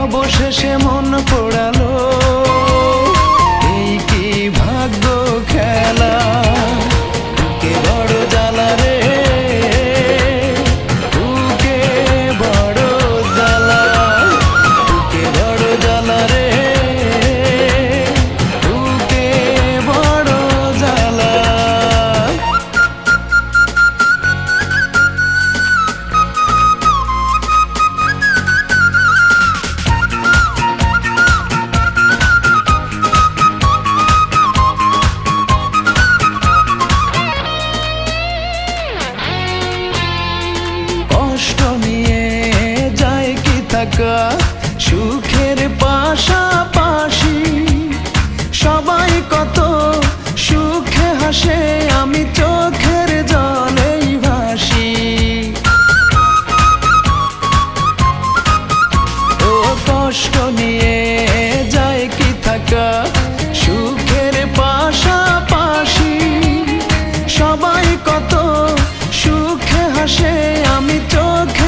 অবশেষে মন পোড়ালো, এই কি ভাগ্য খেলা। বুকে বড় জ্বালা রে, বুকে বড় জ্বালা, বুকে বড় জ্বালা রে, বুকে বড় জ্বালা। কষ্ট নিয়ে যায় কি থাকা, সুখের পাশাপাশি সবাই কত সুখে হাসে, আমি চোখের জলেই ভাসি। ও কষ্ট নিয়ে যায় কি থাকা, সুখের পাশাপাশি সবাই কত সুখে হাসে, আমি চোখে